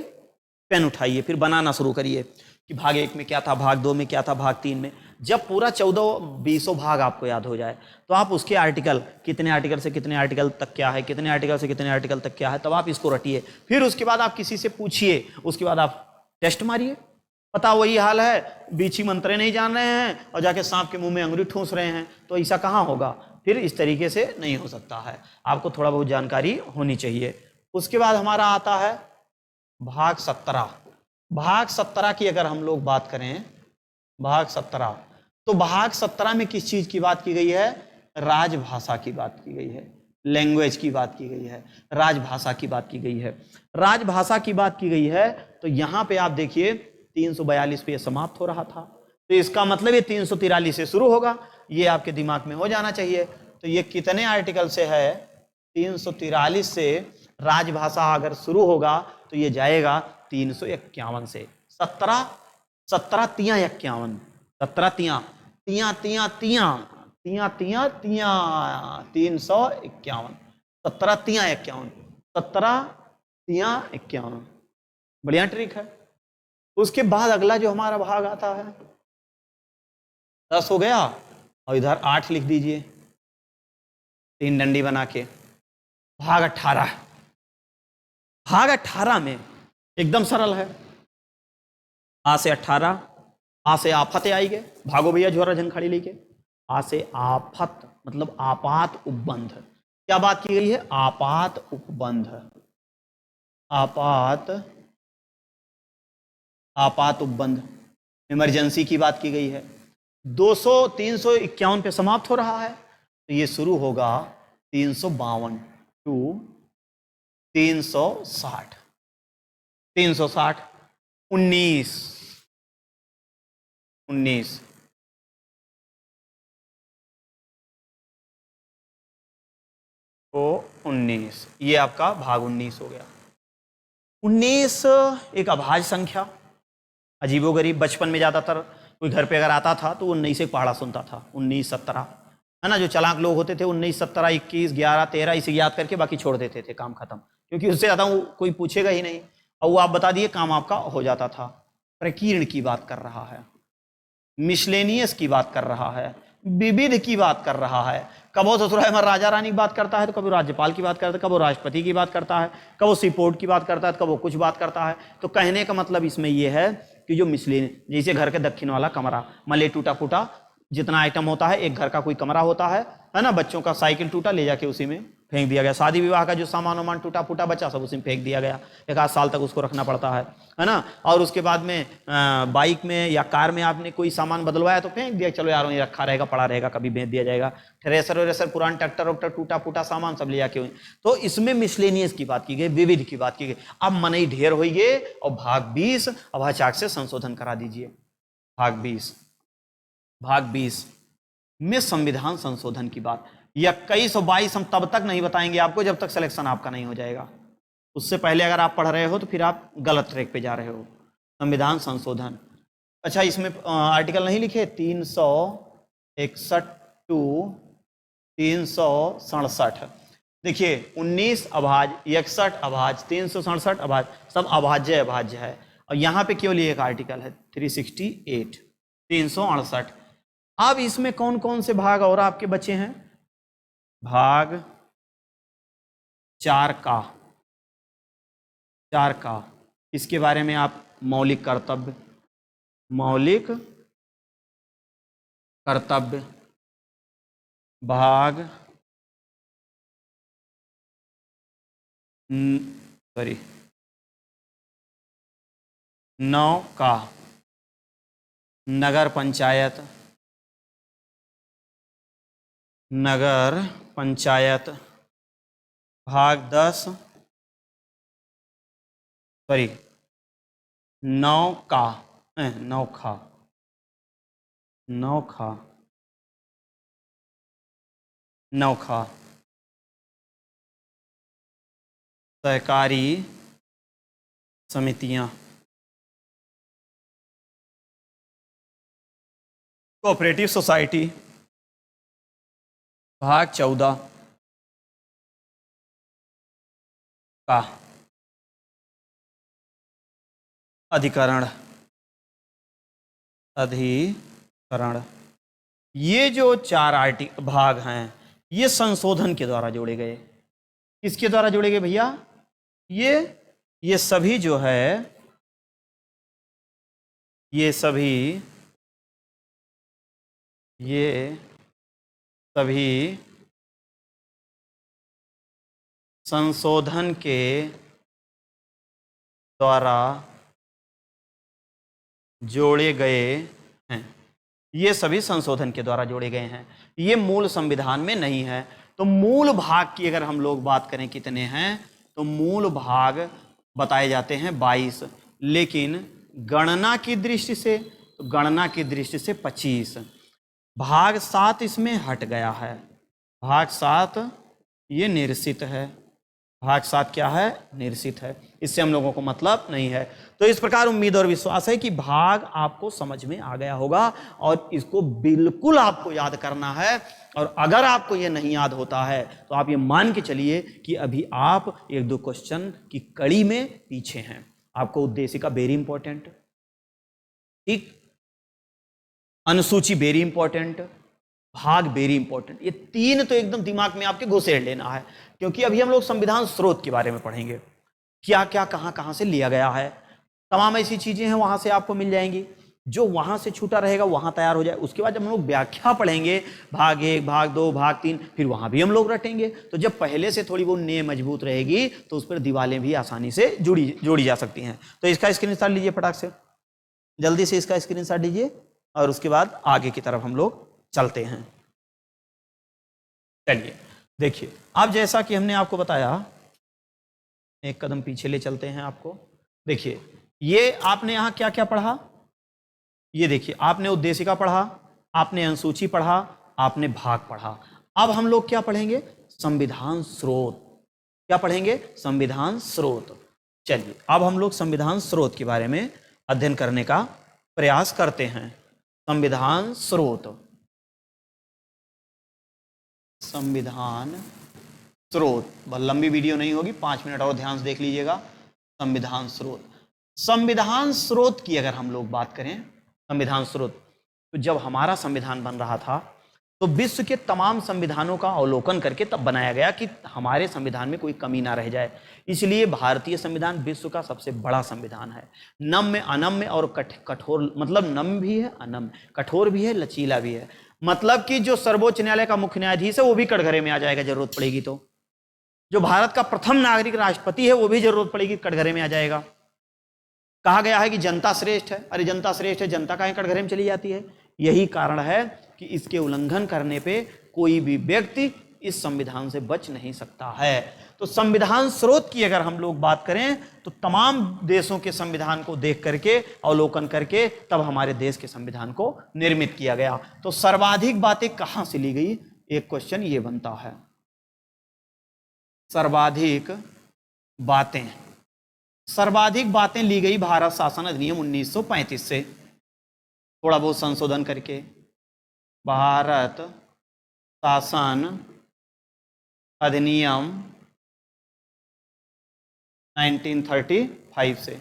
पेन उठाइए, फिर बनाना शुरू करिए कि भाग 1 में क्या था, भाग 2 में क्या था, भाग 3 में। जब पूरा 14-20 भाग आपको याद हो जाए तो आप उसके आर्टिकल, कितने आर्टिकल से कितने आर्टिकल तक क्या है, कितने आर्टिकल से कितने आर्टिकल तक क्या है, तब आप इसको रटिए। फिर उसके बाद आप किसी से पूछिए, उसके बाद आप टेस्ट मारिए। पता वही हाल है, बीची मंत्रे नहीं जान रहे हैं और जाके सांप के मुंह में अंगुली ठूंस रहे हैं, तो ऐसा कहाँ होगा? फिर इस तरीके से नहीं हो सकता है, आपको थोड़ा बहुत जानकारी होनी चाहिए। उसके बाद हमारा आता है भाग 17। भाग 17 की अगर हम लोग बात करें, भाग 17, तो भाग 17 में किस चीज की बात की गई है? राजभाषा की बात की गई है। लैंग्वेज की बात की गई है, राजभाषा की बात की गई है। राजभाषा की बात की गई है तो यहां पे आप देखिए 342 पे समाप्त हो रहा था, तो इसका मतलब ये 343 से शुरू होगा, ये आपके दिमाग में हो जाना चाहिए। तो ये कितने आर्टिकल से है? 343 से राजभाषा अगर शुरू होगा तो ये जाएगा 351 से। 17 तियां 51, 17 तियां तियां तियां तियां तियां तियां तियां 351, 17 तियां 51, 17 तियां 51। बढ़िया ट्रिक है। उसके बाद अगला जो हमारा भाग आता है 10 हो गया, और इधर 8 लिख दीजिए 3 डंडी बना के। भाग 18, भाग 18 में एकदम सरल है। आ से 18, आ से आफते आई गए, भागो भैया झोरा झंखाड़ी लेके। आ से आफत मतलब आपात उपबंध, क्या बात की गई है? आपात उपबंध, आपात आपात उपबंध, इमरजेंसी की बात की गई है। 351 पे समाप्त हो रहा है, तो ये शुरू होगा 352 टू 360, 360, 19 तो 19, ये आपका भाग 19 हो गया। 19 एक अभाज्य संख्या, अजीबोगरीब। बचपन में ज्यादातर कोई घर पे अगर आता था तो 19 एक पहाड़ा सुनता था, 19 17, है ना। जो चालाक लोग होते थे 19 17 21 11 13 इसे याद करके बाकी छोड़ देते थे, काम खत्म, क्योंकि उससे ज्यादा कोई पूछेगा ही नहीं, और वो आप बता दिए काम आपका हो जाता था। प्रकीर्ण की बात कर रहा है, मिसलेनियस की बात कर रहा है, विविध की बात कर रहा है। कब वो ससुराल में राजा रानी की बात करता है, तो कभी राज्यपाल की बात करता है, कब वो राष्ट्रपति की बात करता है, कब वो सीपोर्ट की बात करता है, तो कब वो कुछ बात करता है। तो कहने का मतलब इसमें यह है कि जो मिसलेनियस, जैसे घर के दक्षिण वाला कमरा, मले टूटा फूटा जितना आइटम होता है, एक घर का कोई कमरा होता है ना। बच्चों का साइकिल टूटा, ले जाके उसी में फेंक दिया गया। शादी विवाह का जो सामान वामान टूटा फूटा बच्चा सब उसी में फेंक दिया गया, 1 आध साल तक उसको रखना पड़ता है ना। और उसके बाद में बाइक में या कार में आपने कोई सामान बदलवाया तो फेंक दिया, चलो यार ये रखा रहेगा, पड़ा रहेगा, कभी बेच दिया जाएगा। थ्रेसर वेरेसर पुराना ट्रैक्टर वक्टर टूटा फूटा सामान सब ले जाके। तो इसमें मिसलेनियस की बात की गई, विविध की बात की गई। अब मनई ढेर हो गए, और भाग 20 अब हचाक से संशोधन करा दीजिए। भाग 20 में संविधान संशोधन की बात। 21 और 22 हम तब तक नहीं बताएंगे आपको जब तक सिलेक्शन आपका नहीं हो जाएगा। उससे पहले अगर आप पढ़ रहे हो तो फिर आप गलत ट्रैक पे जा रहे हो। संविधान संशोधन, अच्छा इसमें आर्टिकल नहीं लिखे, 361 टू 367। देखिए 19 अभाज्य, 61 अभाज्य, 367 अभाज्य, सब अभाज्य अभाज्य है। और यहाँ पे केवल एक आर्टिकल है 368, 368। अब इसमें कौन कौन से भाग और आपके बचे हैं? भाग 4 का, इसके बारे में आप मौलिक कर्तव्य, भाग 9 का नगर पंचायत, भाग 10 नौखा सहकारी समितियां, कोऑपरेटिव सोसाइटी, भाग 14 का अधिकरण। ये जो 4 भाग हैं ये संशोधन के द्वारा जोड़े गए। किसके द्वारा जोड़े गए भैया? ये सभी जो है, ये सभी संशोधन के द्वारा जोड़े गए हैं। ये सभी संशोधन के द्वारा जोड़े गए हैं, ये मूल संविधान में नहीं है। तो मूल भाग की अगर हम लोग बात करें कितने हैं, तो मूल भाग बताए जाते हैं 22, लेकिन गणना की दृष्टि से, तो गणना की दृष्टि से 25। भाग 7 इसमें हट गया है, भाग 7 ये निरसित है, भाग 7 क्या है, निरसित है, इससे हम लोगों को मतलब नहीं है। तो इस प्रकार उम्मीद और विश्वास है कि भाग आपको समझ में आ गया होगा और इसको बिल्कुल आपको याद करना है। और अगर आपको ये नहीं याद होता है तो आप ये मान के चलिए कि अभी आप 1-2 क्वेश्चन की कड़ी में पीछे हैं। आपको उद्देशिका वेरी इंपॉर्टेंट, ठीक, अनुसूची वेरी इंपॉर्टेंट, भाग वेरी इंपॉर्टेंट, ये 3 तो एकदम दिमाग में आपके घुसेड़ लेना है, क्योंकि अभी हम लोग संविधान स्रोत के बारे में पढ़ेंगे, क्या क्या कहां कहां से लिया गया है, तमाम ऐसी चीजें हैं वहां से आपको मिल जाएंगी। जो वहां से छूटा रहेगा वहां तैयार हो जाए। उसके बाद जब हम लोग व्याख्या पढ़ेंगे, भाग 1, भाग 2, भाग 3, फिर वहां भी हम लोग रटेंगे। तो जब पहले से थोड़ी वो नींव मजबूत रहेगी तो उस पर दीवारें भी आसानी से जोड़ी जा सकती हैं। तो इसका स्क्रीनशॉट लीजिए फटाक से, जल्दी से इसका स्क्रीनशॉट लीजिए और उसके बाद आगे की तरफ हम लोग चलते हैं। चलिए देखिए, अब जैसा कि हमने आपको बताया, एक कदम पीछे ले चलते हैं आपको। देखिए ये आपने यहां क्या क्या पढ़ा, ये देखिए आपने उद्देशिका पढ़ा, आपने अनुसूची पढ़ा, आपने भाग पढ़ा। अब हम लोग क्या पढ़ेंगे, संविधान स्रोत। क्या पढ़ेंगे, संविधान स्रोत। चलिए अब हम लोग संविधान स्रोत के बारे में अध्ययन करने का प्रयास करते हैं। संविधान स्रोत, संविधान स्रोत, बहुत लंबी वीडियो नहीं होगी, 5 मिनट और ध्यान से देख लीजिएगा। संविधान स्रोत, संविधान स्रोत की अगर हम लोग बात करें, संविधान स्रोत, तो जब हमारा संविधान बन रहा था तो विश्व के तमाम संविधानों का अवलोकन करके तब बनाया गया कि हमारे संविधान में कोई कमी ना रह जाए। इसलिए भारतीय संविधान विश्व का सबसे बड़ा संविधान है। नम्य, अनम्य और कठोर, मतलब नम्य भी है, अनम्य, कठोर भी है, लचीला भी है। मतलब कि जो सर्वोच्च न्यायालय का मुख्य न्यायाधीश है वो भी कटघरे में आ जाएगा जरूरत पड़ेगी तो। जो भारत का प्रथम नागरिक राष्ट्रपति है वो भी जरूरत पड़ेगी कटघरे में आ जाएगा। कहा गया है कि जनता श्रेष्ठ है, अरे जनता श्रेष्ठ है, जनता काहे कटघरे में चली जाती है। यही कारण है कि इसके उल्लंघन करने पे कोई भी व्यक्ति इस संविधान से बच नहीं सकता है। तो संविधान स्रोत की अगर हम लोग बात करें तो तमाम देशों के संविधान को देख करके, अवलोकन करके तब हमारे देश के संविधान को निर्मित किया गया। तो सर्वाधिक बातें कहां से ली गई, एक क्वेश्चन ये बनता है। सर्वाधिक बातें ली गई भारत शासन अधिनियम 1935 से, थोड़ा बहुत संशोधन करके। भारत शासन अधिनियम 1935 से,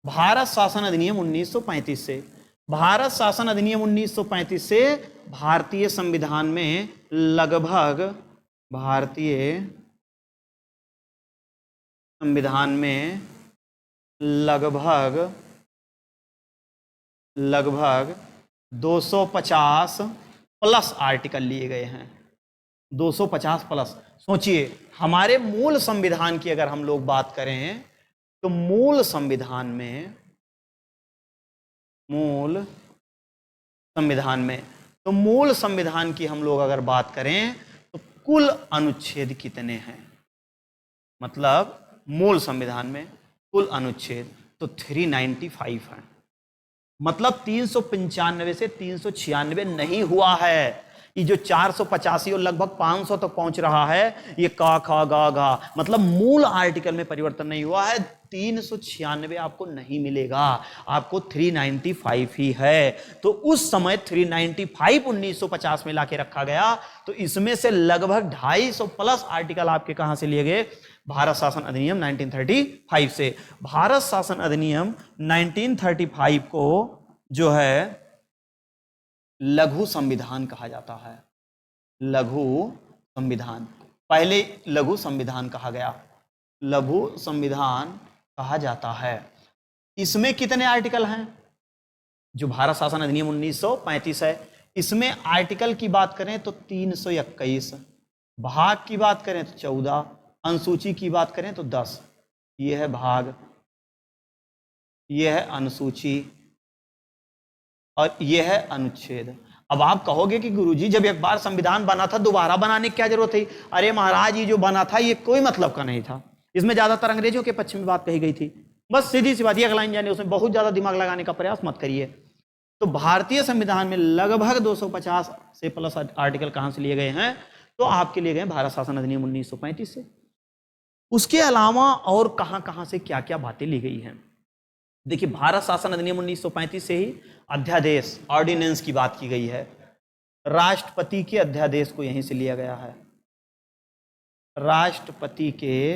भारत शासन अधिनियम 1935 से, भारत शासन अधिनियम 1935 से भारतीय संविधान में लगभग, भारतीय संविधान में लगभग 250 प्लस आर्टिकल लिए गए हैं। 250 प्लस। सोचिए हमारे मूल संविधान की अगर हम लोग बात करें तो मूल संविधान की हम लोग अगर बात करें तो कुल अनुच्छेद कितने हैं, मतलब मूल संविधान में कुल अनुच्छेद तो 395 है। मतलब 395 से 396 नहीं हुआ है। ये जो 485 और लगभग 500 तक पहुंच रहा है, ये का खा गा घा, मतलब मूल आर्टिकल में परिवर्तन नहीं हुआ है। 396 आपको नहीं मिलेगा, आपको 395 ही है। तो उस समय 395 1950 में लाके रखा गया। तो इसमें से लगभग 250 प्लस आर्टिकल आपके कहां से लिए गए, भारत शासन अधिनियम 1935 से। भारत शासन अधिनियम 1935 को जो है लघु संविधान कहा जाता है। लघु संविधान, पहले लघु संविधान कहा गया, लघु संविधान कहा जाता है। इसमें कितने आर्टिकल हैं, जो भारत शासन अधिनियम 1935 है, इसमें आर्टिकल की बात करें तो 321, भाग की बात करें तो 14, अनुसूची की बात करें तो 10। यह है भाग, यह है अनुसूची और यह है अनुच्छेद। अब आप कहोगे कि गुरुजी जब एक बार संविधान बना था दोबारा बनाने की क्या जरूरत थी? अरे महाराज, ये जो बना था ये कोई मतलब का नहीं था, इसमें ज्यादातर अंग्रेजों के पक्ष में बात कही गई थी। बस सीधी सी बात, एक लाइन जाने, उसमें बहुत ज्यादा दिमाग लगाने का प्रयास मत करिए। तो भारतीय संविधान में लगभग 250 से प्लस आर्टिकल कहां से लिए गए हैं? तो आपके लिए गए भारत शासन अधिनियम 1935 से। उसके अलावा और कहां कहां से क्या क्या बातें ली गई हैं? देखिए, भारत शासन अधिनियम 1935 से ही अध्यादेश, ऑर्डिनेंस की बात की गई है। राष्ट्रपति के अध्यादेश को यहीं से लिया गया है। राष्ट्रपति के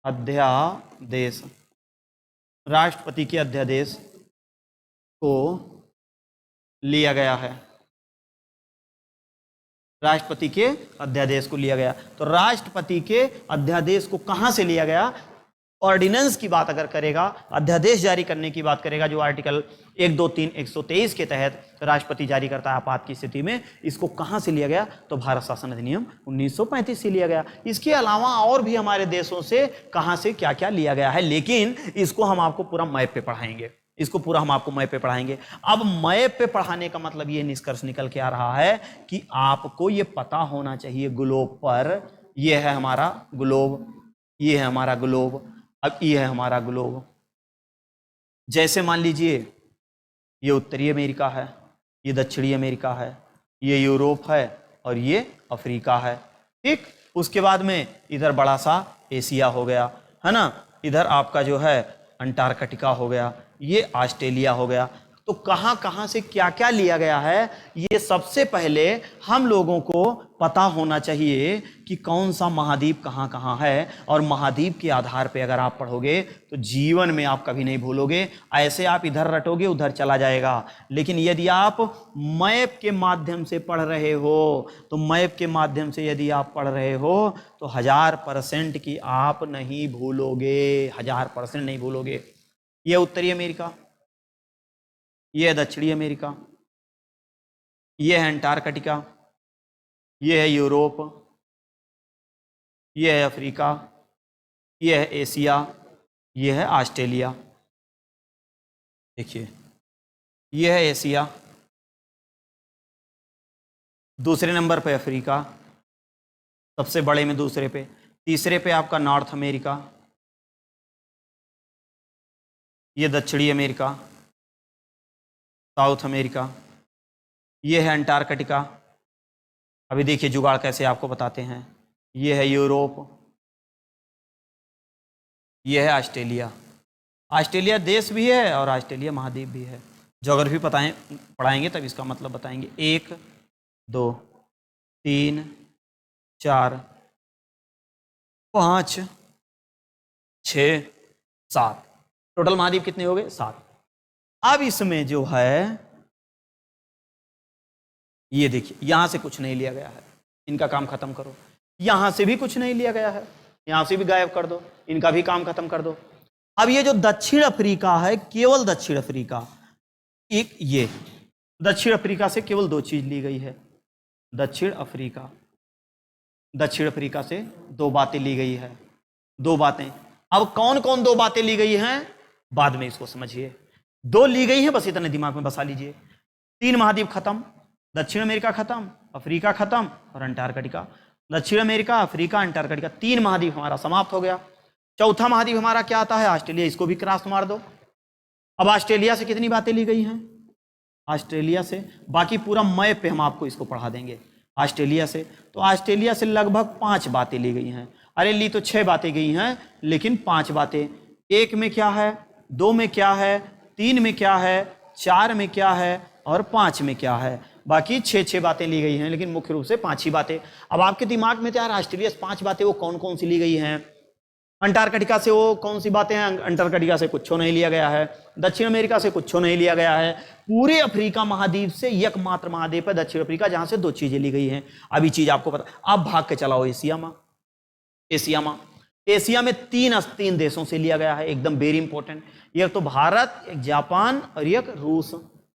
अध्यादेश, राष्ट्रपति के अध्यादेश को लिया गया है। राष्ट्रपति के अध्यादेश को लिया गया। तो राष्ट्रपति के अध्यादेश को कहां से लिया गया? ऑर्डिनेंस की बात अगर करेगा, अध्यादेश जारी करने की बात करेगा, जो आर्टिकल 1, 2, 3, 123 के तहत राष्ट्रपति जारी करता है आपात की स्थिति में, इसको कहां से लिया गया? तो भारत शासन अधिनियम 1935 से लिया गया। इसके अलावा और भी हमारे देशों से कहां से क्या क्या लिया गया है, लेकिन इसको हम आपको पूरा मैप पे पढ़ाएंगे। इसको पूरा हम आपको मैप पे पढ़ाएंगे। अब मैप पे पढ़ाने का मतलब ये निष्कर्ष निकल के आ रहा है कि आपको ये पता होना चाहिए ग्लोब पर, ये है हमारा ग्लोब, ये है हमारा ग्लोब, अब ये है हमारा ग्लोब। जैसे मान लीजिए ये उत्तरी अमेरिका है, ये दक्षिणी अमेरिका है, ये यूरोप है और ये अफ्रीका है, ठीक। उसके बाद में इधर बड़ा सा एशिया हो गया, है ना, इधर आपका जो है अंटार्कटिका हो गया, ये ऑस्ट्रेलिया हो गया। तो कहां कहां से क्या क्या लिया गया है, ये सबसे पहले हम लोगों को पता होना चाहिए कि कौन सा महाद्वीप कहां कहां है। और महाद्वीप के आधार पे अगर आप पढ़ोगे तो जीवन में आप कभी नहीं भूलोगे। ऐसे आप इधर रटोगे उधर चला जाएगा, लेकिन यदि आप मैप के माध्यम से पढ़ रहे हो, तो मैप के माध्यम से यदि आप पढ़ रहे हो तो 1000% की आप नहीं भूलोगे, 1000% नहीं भूलोगे। ये उत्तरी अमेरिका, ये है दक्षिणी अमेरिका, ये है अंटार्कटिका, ये है यूरोप, ये है अफ्रीका, ये है एशिया, ये है ऑस्ट्रेलिया। देखिए, ये है एशिया, दूसरे नंबर पे अफ्रीका, सबसे बड़े में दूसरे पे, तीसरे पे आपका नॉर्थ अमेरिका, ये दक्षिणी अमेरिका, साउथ अमेरिका, ये है अंटार्कटिका। अभी देखिए जुगाड़ कैसे आपको बताते हैं। ये है यूरोप, ये है ऑस्ट्रेलिया। ऑस्ट्रेलिया देश भी है और ऑस्ट्रेलिया महाद्वीप भी है। ज्योग्राफी पढ़ाएंगे तब इसका मतलब बताएंगे। 1, 2, 3, 4, 5, 6, 7, टोटल महाद्वीप कितने हो गए? 7। अब इसमें जो है ये देखिए, यहां से कुछ नहीं लिया गया है, इनका काम खत्म करो। यहां से भी कुछ नहीं लिया गया है, यहां से भी गायब कर दो, इनका भी काम खत्म कर दो। अब ये जो दक्षिण अफ्रीका है, केवल दक्षिण अफ्रीका, एक ये दक्षिण अफ्रीका से केवल 2 चीज ली गई है। दक्षिण अफ्रीका, दक्षिण अफ्रीका से 2 बातें ली गई है, 2 बातें। अब कौन कौन 2 बातें ली गई हैं बाद में इसको समझिए। 2 ली गई हैं, बस इतने दिमाग में बसा लीजिए। 3 महाद्वीप खत्म, दक्षिण अमेरिका खत्म, अफ्रीका खत्म और अंटार्कटिका। दक्षिण अमेरिका, अफ्रीका, अंटार्कटिका, 3 महाद्वीप हमारा समाप्त हो गया। चौथा महाद्वीप हमारा क्या आता है? ऑस्ट्रेलिया। इसको भी क्रॉस मार दो। अब ऑस्ट्रेलिया से कितनी बातें ली गई हैं? ऑस्ट्रेलिया से, बाकी पूरा मैप पे हम आपको इसको पढ़ा देंगे। ऑस्ट्रेलिया से, तो ऑस्ट्रेलिया से लगभग 5 बातें ली गई हैं। अरे ली तो 6 बातें गई हैं, लेकिन 5 बातें। 1 में क्या है, 2 में क्या है, 3 में क्या है, 4 में क्या है और 5 में क्या है। बाकी 6 बातें ली गई हैं, लेकिन मुख्य रूप से 5 ही बातें। अब आपके दिमाग में तो यार ऑस्ट्रेलिया से 5 बातें वो कौन कौन सी ली गई हैं? अंटार्कटिका से वो कौन सी बातें हैं? अंटार्कटिका से कुछ नहीं लिया गया है। दक्षिण अमेरिका से कुछ नहीं लिया गया है। पूरे अफ्रीका महाद्वीप से एकमात्र महाद्वीप है दक्षिण अफ्रीका, जहां से 2 चीजें ली गई हैं। अभी चीज आपको पता। अब भाग के चलाओ एशिया में। एशिया में 3 देशों से लिया गया है, एकदम वेरी इंपॉर्टेंट। एक तो भारत, एक जापान और एक रूस।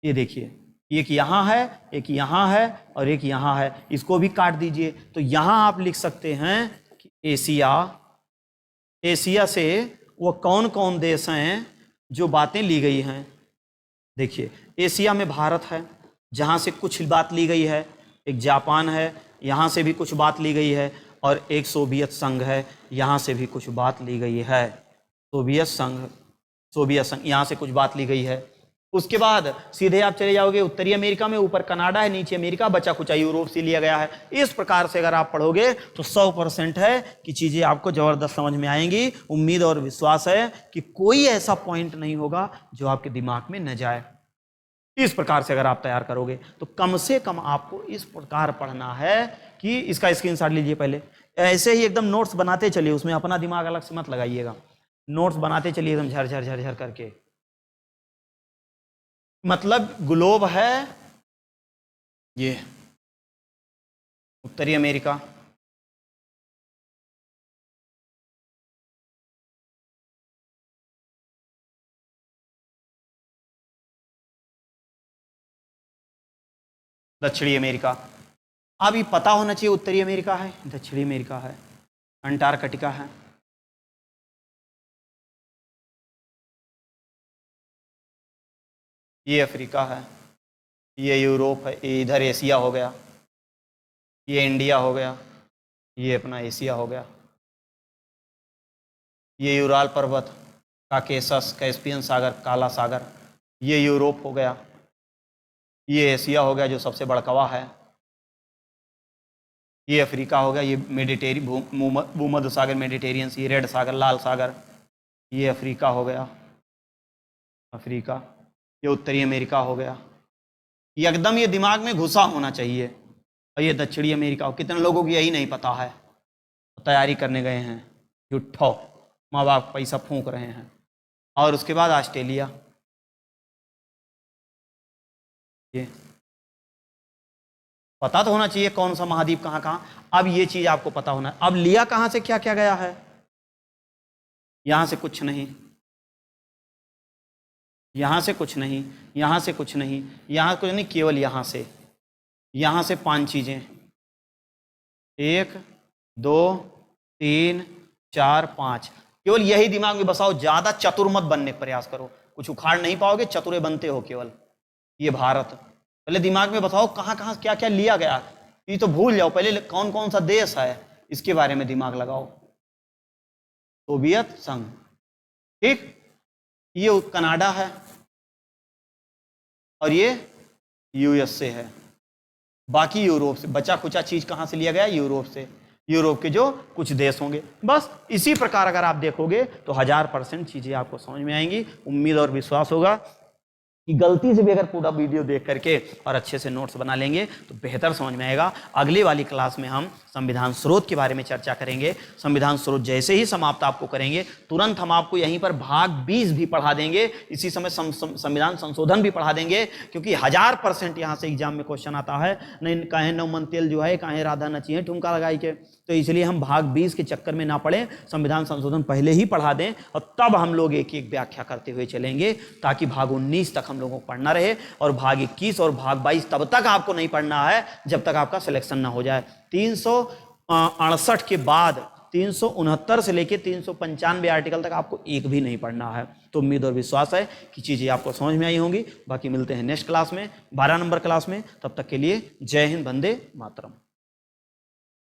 ये देखिए, एक यहाँ है, एक यहाँ है और एक यहाँ है। इसको भी काट दीजिए। तो यहां आप लिख सकते हैं कि एशिया से वो कौन कौन देश हैं जो बातें ली गई हैं। देखिए, एशिया में भारत है, जहाँ से कुछ बात ली गई है, एक जापान है, यहाँ से भी कुछ बात ली गई है, और एक सोवियत संघ है, यहाँ से भी कुछ बात ली गई है। सोवियत संघ यहाँ से कुछ बात ली गई है। उसके बाद सीधे आप चले जाओगे उत्तरी अमेरिका में, ऊपर कनाडा है, नीचे अमेरिका, बचा कुचा यूरोप से लिया गया है। इस प्रकार से अगर आप पढ़ोगे तो 100% है कि चीजें आपको जबरदस्त समझ में आएंगी। उम्मीद और विश्वास है कि कोई ऐसा पॉइंट नहीं होगा जो आपके दिमाग में न जाए। इस प्रकार से अगर आप तैयार करोगे तो कम से कम आपको इस प्रकार पढ़ना है कि इसका स्क्रीनशॉट लीजिए। पहले ऐसे ही एकदम नोट्स बनाते चलिए, उसमें अपना दिमाग अलग से मत लगाइएगा, नोट्स बनाते चलिए एकदम झर झर झर झर करके। मतलब ग्लोब है ये उत्तरी अमेरिका, दक्षिणी अमेरिका। अब ये पता होना चाहिए उत्तरी अमेरिका है, दक्षिणी अमेरिका है, अंटार्कटिका है, ये अफ्रीका है, ये यूरोप है, ये इधर एशिया हो गया, ये इंडिया हो गया, ये अपना एशिया हो गया, ये यूराल पर्वत, काकेसस, कैस्पियन सागर, काला सागर, ये यूरोप हो गया, ये एशिया हो गया जो सबसे बड़कवा है, ये अफ्रीका हो गया, ये भूमध्य सागर मेडिटेरियन, ये रेड सागर, लाल सागर, ये अफ्रीका हो गया, अफ्रीका, ये उत्तरी अमेरिका हो गया। ये एकदम ये दिमाग में घुसा होना चाहिए। और ये दक्षिणी अमेरिका, कितने लोगों को यही नहीं पता है, तैयारी करने गए हैं, झूठो माँ बाप पैसा फूंक रहे हैं। और उसके बाद ऑस्ट्रेलिया, ये पता तो होना चाहिए कौन सा महाद्वीप कहाँ कहाँ। अब ये चीज आपको पता होना है। अब लिया कहाँ से क्या क्या गया है, यहां से कुछ नहीं, यहां से कुछ नहीं, यहां से कुछ नहीं, यहां कुछ नहीं, केवल यहां से 5 चीजें, 1 2 3 4 5, केवल यही दिमाग में बसाओ। ज्यादा चतुर मत बनने का प्रयास करो, कुछ उखाड़ नहीं पाओगे, चतुरे बनते हो केवल। ये भारत, पहले दिमाग में बताओ कहाँ कहाँ क्या क्या लिया गया, ये तो भूल जाओ। पहले कौन कौन सा देश है इसके बारे में दिमाग लगाओ। सोवियत संघ, ठीक, ये कनाडा है, और ये यूएसए है। बाकी यूरोप से, बचा खुचा चीज कहां से लिया गया, यूरोप से, यूरोप के जो कुछ देश होंगे। बस इसी प्रकार अगर आप देखोगे तो 1000% चीजें आपको समझ में आएंगी। उम्मीद और विश्वास होगा कि गलती से भी अगर पूरा वीडियो देख करके और अच्छे से नोट्स बना लेंगे तो बेहतर समझ में आएगा। अगली वाली क्लास में हम संविधान स्रोत के बारे में चर्चा करेंगे। संविधान स्रोत जैसे ही समाप्त आपको करेंगे, तुरंत हम आपको यहीं पर भाग 20 भी पढ़ा देंगे। इसी समय संविधान संशोधन भी पढ़ा देंगे, क्योंकि 1000% यहाँ से एग्जाम में क्वेश्चन आता है। नहीं काहे नौमन तेल जो है, काहे राधा नची है ठुमका लगाई के, तो इसलिए हम भाग 20 के चक्कर में ना पड़े, संविधान संशोधन पहले ही पढ़ा दें और तब हम लोग एक एक व्याख्या करते हुए चलेंगे, ताकि भाग 19 तक हम लोगों को पढ़ना रहे। और भाग 21 और भाग 22 तब तक आपको नहीं पढ़ना है जब तक आपका सिलेक्शन ना हो जाए। 368 के बाद 369 से लेकर 395 आर्टिकल तक आपको एक भी नहीं पढ़ना है। तो उम्मीद और विश्वास है कि चीजें आपको समझ में आई होंगी। बाकी मिलते हैं नेक्स्ट क्लास में, 12 नंबर क्लास में। तब तक के लिए जय हिंद, वंदे मातरम।